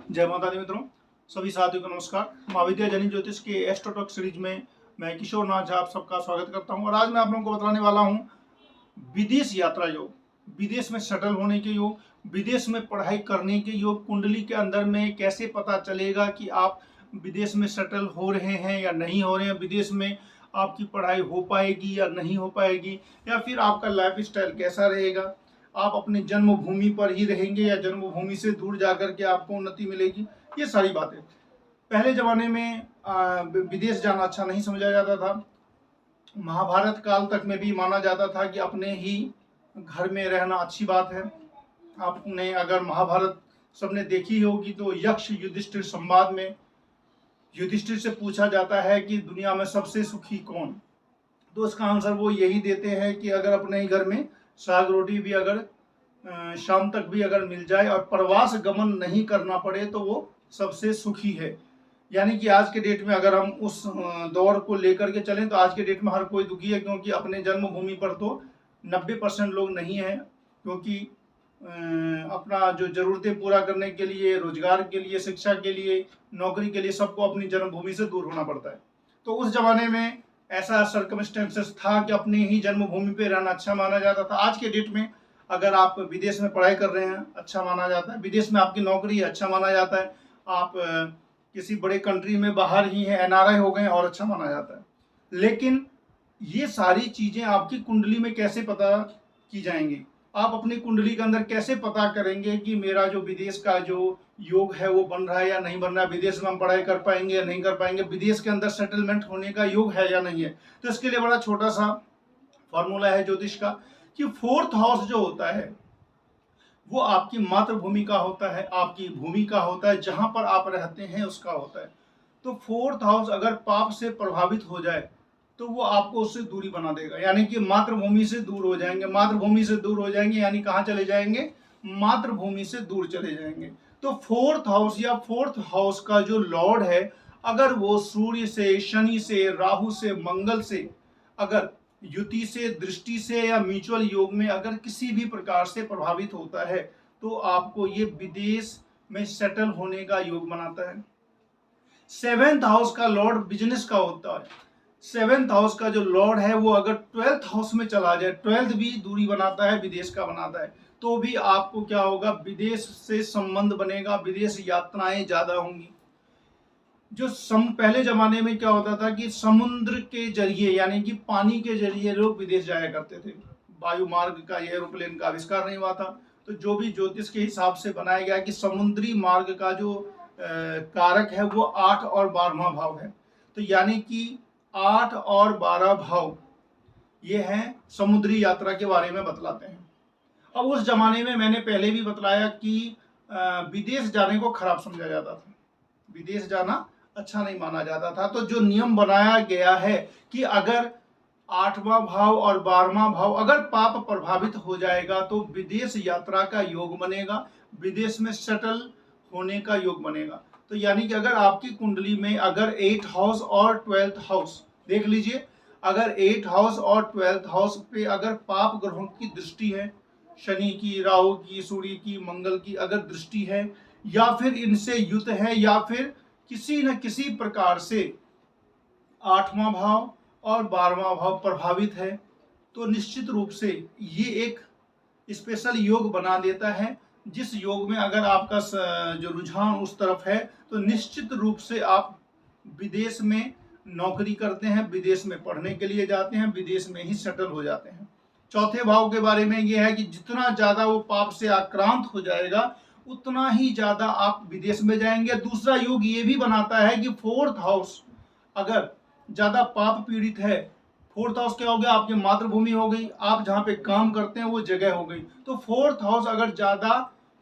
जय माता दी मित्रों, सभी साथियों को नमस्कार। महाविद्या जैन ज्योतिष के एस्ट्रो टॉक सीरीज में मैं किशोर नाथ झा आप सबका स्वागत करता हूं। और आज मैं आप लोगों को बताने वाला हूं विदेश यात्रा योग, विदेश में सेटल होने के योग, विदेश में पढ़ाई करने के योग। कुंडली के अंदर में कैसे पता चलेगा कि आप विदेश में सेटल हो रहे हैं या नहीं हो रहे हैं, विदेश में आपकी पढ़ाई हो पाएगी या नहीं हो पाएगी, या फिर आपका लाइफ स्टाइल कैसा रहेगा, आप अपनी जन्मभूमि पर ही रहेंगे या जन्मभूमि से दूर जाकर के आपको उन्नति मिलेगी। ये सारी बातें पहले जमाने में विदेश जाना अच्छा नहीं समझा जाता था। महाभारत काल तक में भी माना जाता था कि अपने ही घर में रहना अच्छी बात है। आपने अगर महाभारत सबने देखी होगी तो यक्ष युधिष्ठिर संवाद में युधिष्ठिर से पूछा जाता है कि दुनिया में सबसे सुखी कौन, तो उसका आंसर वो यही देते हैं कि अगर अपने ही घर में साग रोटी भी अगर शाम तक भी अगर मिल जाए और प्रवास गमन नहीं करना पड़े तो वो सबसे सुखी है। यानी कि आज के डेट में अगर हम उस दौर को लेकर के चलें तो आज के डेट में हर कोई दुखी है, क्योंकि अपने जन्मभूमि पर तो 90% लोग नहीं हैं, क्योंकि अपना जो ज़रूरतें पूरा करने के लिए, रोजगार के लिए, शिक्षा के लिए, नौकरी के लिए सबको अपनी जन्मभूमि से दूर होना पड़ता है। तो उस जमाने में ऐसा सर्कमस्टेंसेस था कि अपनी ही जन्मभूमि पे रहना अच्छा माना जाता था। आज के डेट में अगर आप विदेश में पढ़ाई कर रहे हैं अच्छा माना जाता है, विदेश में आपकी नौकरी है अच्छा माना जाता है, आप किसी बड़े कंट्री में बाहर ही हैं, एनआरआई हो गए और अच्छा माना जाता है। लेकिन ये सारी चीज़ें आपकी कुंडली में कैसे पता की जाएंगी? आप अपनी कुंडली के अंदर कैसे पता करेंगे कि मेरा जो विदेश का जो योग है वो बन रहा है या नहीं बन रहा है, विदेश में हम पढ़ाई कर पाएंगे या नहीं कर पाएंगे, विदेश के अंदर सेटलमेंट होने का योग है या नहीं है? तो इसके लिए बड़ा छोटा सा फॉर्मूला है ज्योतिष का कि 4th हाउस जो होता है वो आपकी मातृभूमि का होता है, आपकी भूमि का होता है, जहां पर आप रहते हैं उसका होता है। तो 4th हाउस अगर पाप से प्रभावित हो जाए तो वो आपको उससे दूरी बना देगा, यानी कि मातृभूमि से दूर हो जाएंगे। मातृभूमि से दूर हो जाएंगे यानी कहाँ चले जाएंगे? मातृभूमि से दूर चले जाएंगे। तो 4th हाउस या 4th हाउस का जो लॉर्ड है, अगर वो सूर्य से, शनि से, राहु से, मंगल से अगर युति से, दृष्टि से या म्यूचुअल योग में अगर किसी भी प्रकार से प्रभावित होता है तो आपको ये विदेश में सेटल होने का योग बनाता है। 7th हाउस का लॉर्ड बिजनेस का होता है। 7th हाउस का जो लॉर्ड है वो अगर 12th हाउस में चला जाए, 12th भी दूरी बनाता है, विदेश का बनाता है, तो भी आपको क्या होगा? विदेश से संबंध बनेगा, विदेश यात्राएं ज्यादा होंगी। जो पहले जमाने में क्या होता था कि समुद्र के जरिए यानी कि पानी के जरिए लोग विदेश जाया करते थे। वायु मार्ग का, एरोप्लेन का आविष्कार नहीं हुआ था। तो जो भी ज्योतिष के हिसाब से बनाया गया कि समुद्री मार्ग का जो कारक है वो 8 और 12वां भाव है। तो यानी कि 8 और 12 भाव ये हैं समुद्री यात्रा के बारे में बतलाते हैं। अब उस जमाने में मैंने पहले भी बतलाया कि विदेश जाने को खराब समझा जाता था, विदेश जाना अच्छा नहीं माना जाता था। तो जो नियम बनाया गया है कि अगर 8वां भाव और 12वां भाव अगर पाप प्रभावित हो जाएगा तो विदेश यात्रा का योग बनेगा, विदेश में सेटल होने का योग बनेगा। तो यानी कि अगर आपकी कुंडली में अगर 8th हाउस और 12th हाउस देख लीजिए, अगर 8th हाउस और 12th हाउस पे अगर पाप ग्रहों की दृष्टि है, शनि की, राहु की, सूर्य की, मंगल की अगर दृष्टि है, या फिर इनसे युत है, या फिर किसी न किसी प्रकार से 8वां भाव और 12वां भाव प्रभावित है, तो निश्चित रूप से ये एक स्पेशल योग बना देता है, जिस योग में अगर आपका जो रुझान उस तरफ है तो निश्चित रूप से आप विदेश में नौकरी करते हैं, विदेश में पढ़ने के लिए जाते हैं, विदेश में ही सेटल हो जाते हैं। चौथे भाव के बारे में यह है कि जितना ज्यादा वो पाप से आक्रांत हो जाएगा उतना ही ज्यादा आप विदेश में जाएंगे। दूसरा योग ये भी बनाता है कि 4th हाउस अगर ज्यादा पाप पीड़ित है, 4th हाउस क्या हो गया? आपकी मातृभूमि हो गई, आप जहाँ पे काम करते हैं वो जगह हो गई। तो 4th हाउस अगर ज्यादा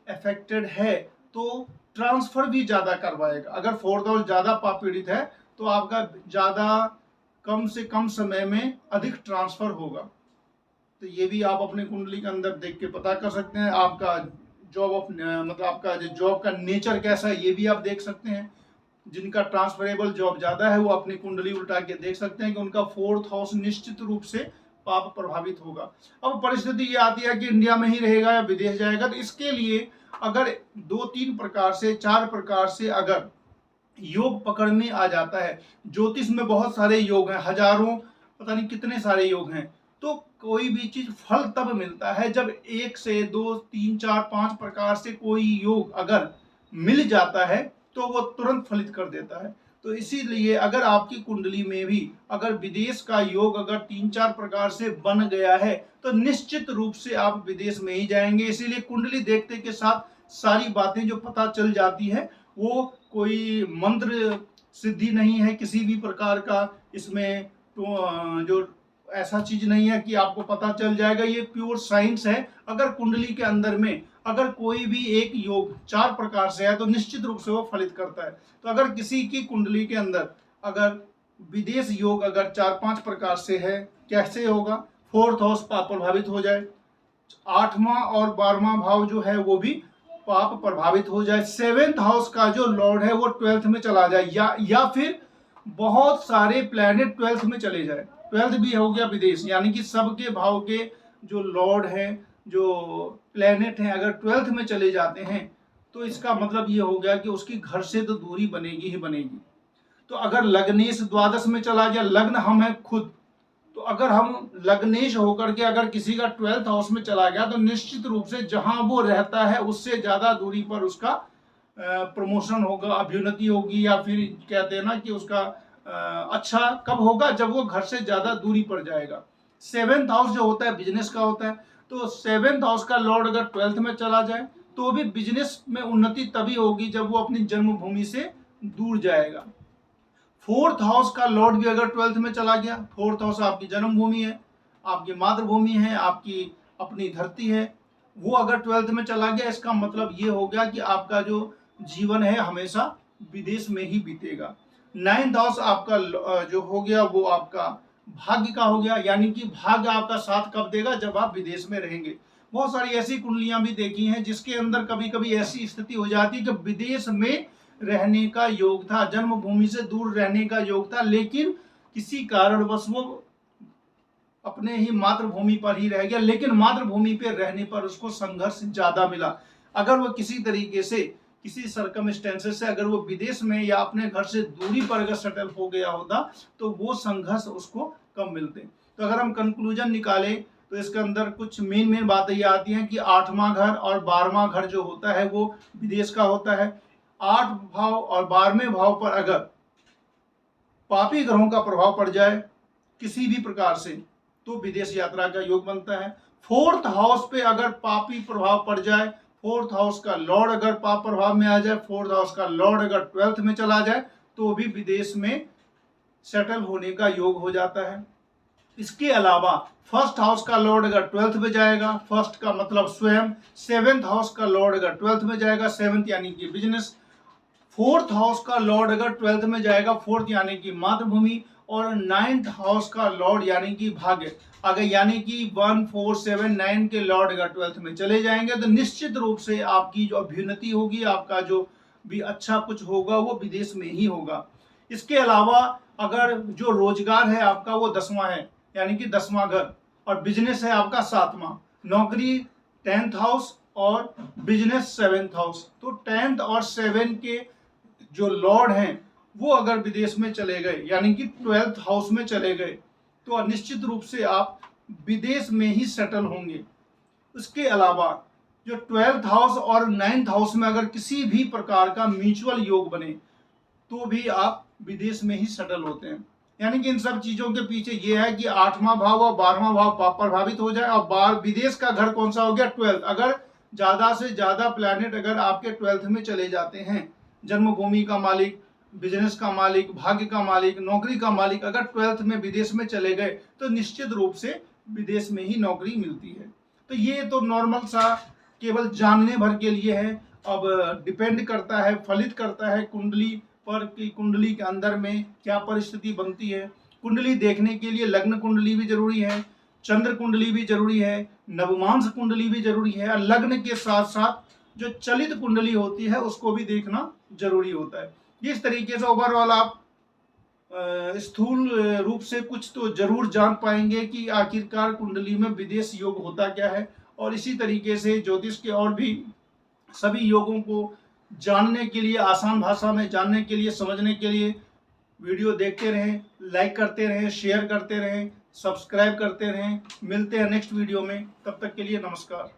अफेक्टेड है तो ट्रांसफर भी ज्यादा करवाएगा। अगर 4th हाउस ज्यादा पाप पीड़ित है तो आपका ज्यादा कम से कम समय में अधिक ट्रांसफर होगा। तो ये भी आप अपने कुंडली के अंदर देख के पता कर सकते हैं। आपका जॉब ऑफ मतलब आपका जो जॉब का नेचर कैसा है ये भी आप देख सकते हैं। जिनका ट्रांसफरेबल जॉब ज्यादा है वो अपनी कुंडली उल्टा के देख सकते हैं कि उनका 4th हाउस निश्चित रूप से पाप प्रभावित होगा। अब परिस्थिति ये आती है कि इंडिया में ही रहेगा या विदेश जाएगा, तो इसके लिए अगर 2-3 प्रकार से 4 प्रकार से अगर योग पकड़ में आ जाता है, ज्योतिष में बहुत सारे योग हैं, हजारों पता नहीं कितने सारे योग हैं, तो कोई भी चीज फल तब मिलता है जब 1 से 2, 3, 4, 5 प्रकार से कोई योग अगर मिल जाता है तो वो तुरंत फलित कर देता है। तो इसीलिए अगर आपकी कुंडली में भी अगर विदेश का योग अगर 3-4 प्रकार से बन गया है तो निश्चित रूप से आप विदेश में ही जाएंगे। इसीलिए कुंडली देखते के साथ सारी बातें जो पता चल जाती है, वो कोई मंत्र सिद्धि नहीं है किसी भी प्रकार का, इसमें तो जो ऐसा चीज नहीं है कि आपको पता चल जाएगा, ये प्योर साइंस है। अगर कुंडली के अंदर में अगर कोई भी एक योग 4 प्रकार से है तो निश्चित रूप से वो फलित करता है। तो अगर किसी की कुंडली के अंदर अगर विदेश योग अगर 4-5 प्रकार से है, कैसे होगा? 4th हाउस पाप प्रभावित हो जाए, 8वां और 12वां भाव जो है वो भी पाप प्रभावित हो जाए, 7th हाउस का जो लॉर्ड है वो 12th में चला जाए, या फिर बहुत सारे प्लैनेट 12th में चले जाए। 12th भी हो गया विदेश, यानी कि सबके भाव के जो लॉर्ड हैं, जो प्लैनेट हैं, अगर 12th में चले जाते हैं तो इसका मतलब ये हो गया कि उसकी घर से तो दूरी बनेगी ही बनेगी। तो अगर लग्नेश द्वादश में चला गया, लग्न हम है खुद, तो अगर हम लग्नेश होकर के अगर किसी का 12th हाउस में चला गया तो निश्चित रूप से जहां वो रहता है उससे ज्यादा दूरी पर उसका प्रमोशन होगा, अभ्युन्नति होगी, या फिर कहते हैं ना कि उसका अच्छा कब होगा? जब वो घर से ज्यादा दूरी पर जाएगा। 7th हाउस जो होता है बिजनेस का होता है, तो 7th हाउस का लॉर्ड अगर 12th में चला जाए तो भी बिजनेस में उन्नति तभी होगी जब वो अपनी जन्मभूमि से दूर जाएगा। 4th हाउस का लॉर्ड भी अगर 12th में चला गया, 4th हाउस आपकी जन्मभूमि है, आपकी मातृभूमि है, आपकी अपनी धरती है, वो अगर 12th में चला गया, इसका मतलब ये हो गया कि आपका जो जीवन है हमेशा विदेश में ही बीतेगा। 9th हाउस आपका जो हो गया वो आपका भाग्य का हो गया, यानी कि भाग्य आपका साथ कब देगा? जब आप विदेश में रहेंगे। बहुत सारी ऐसी कुंडलियां भी देखी हैं जिसके अंदर कभी कभी ऐसी स्थिति हो जाती है कि विदेश में रहने का योग था, जन्मभूमि से दूर रहने का योग था, लेकिन किसी कारणवश वो अपने ही मातृभूमि पर ही रह गया, लेकिन मातृभूमि पर रहने पर उसको संघर्ष ज्यादा मिला। अगर वो किसी तरीके से किसी सर्कमस्टेंसेस से अगर वो विदेश में या अपने घर से दूरी पर अगर सेटल हो गया होता तो वो संघर्ष उसको कम मिलते। तो अगर हम कंक्लूजन निकालें तो इसके अंदर कुछ मेन बातें ये आती हैं कि 8वां घर और 12वां घर जो होता है वो विदेश का होता है। 8 भाव और 12वें भाव पर अगर पापी ग्रहों का प्रभाव पड़ जाए किसी भी प्रकार से तो विदेश यात्रा का योग बनता है। 4th हाउस पे अगर पापी प्रभाव पड़ जाए, 4th हाउस का लॉर्ड अगर पाप प्रभाव में आ जाए, 4th हाउस का लॉर्ड अगर 12th में चला जाए तो भी विदेश में सेटल होने का योग हो जाता है। इसके अलावा 1st हाउस का लॉर्ड अगर 12th में जाएगा, 1st का मतलब स्वयं, 7th हाउस का लॉर्ड अगर 12th में जाएगा, 7th यानी कि बिजनेस, 4th हाउस का लॉर्ड अगर 12th में जाएगा, 4th यानी कि मातृभूमि, और 9th हाउस का लॉर्ड यानी कि भाग्य, अगर यानी कि 1, 4, 7, 9 के लॉर्ड अगर 12th में चले जाएंगे तो निश्चित रूप से आपकी जो अभ्युन्नति होगी, आपका जो भी अच्छा कुछ होगा वो विदेश में ही होगा। इसके अलावा अगर जो रोजगार है आपका वो 10वां है, यानी कि 10वां घर, और बिजनेस है आपका 7वां, नौकरी 10th हाउस और बिजनेस 7th हाउस, तो 10th और 7 के जो लॉर्ड हैं वो अगर विदेश में चले गए यानी कि 12th हाउस में चले गए तो निश्चित रूप से आप विदेश में ही सेटल होंगे। उसके अलावा जो 12th हाउस और 9th हाउस में अगर किसी भी प्रकार का म्यूचुअल योग बने तो भी आप विदेश में ही सेटल होते हैं। यानी कि इन सब चीजों के पीछे ये है कि 8वां भाव और 12वां भाव प्रभावित हो जाए, और विदेश का घर कौन सा हो गया? 12th। अगर ज्यादा से ज्यादा प्लैनेट अगर आपके 12th में चले जाते हैं, जन्मभूमि का मालिक, बिजनेस का मालिक, भाग्य का मालिक, नौकरी का मालिक अगर 12th में विदेश में चले गए तो निश्चित रूप से विदेश में ही नौकरी मिलती है। तो ये तो नॉर्मल सा केवल जानने भर के लिए है। अब डिपेंड करता है, फलित करता है कुंडली पर कि कुंडली के अंदर में क्या परिस्थिति बनती है। कुंडली देखने के लिए लग्न कुंडली भी जरूरी है, चंद्र कुंडली भी जरूरी है, नवमांश कुंडली भी जरूरी है, और लग्न के साथ साथ जो चलित कुंडली होती है उसको भी देखना जरूरी होता है। इस तरीके से ओवरऑल आप स्थूल रूप से कुछ तो जरूर जान पाएंगे कि आखिरकार कुंडली में विदेश योग होता क्या है। और इसी तरीके से ज्योतिष के और भी सभी योगों को जानने के लिए, आसान भाषा में जानने के लिए, समझने के लिए वीडियो देखते रहें, लाइक करते रहें, शेयर करते रहें, सब्सक्राइब करते रहें। मिलते हैं नेक्स्ट वीडियो में, तब तक के लिए नमस्कार।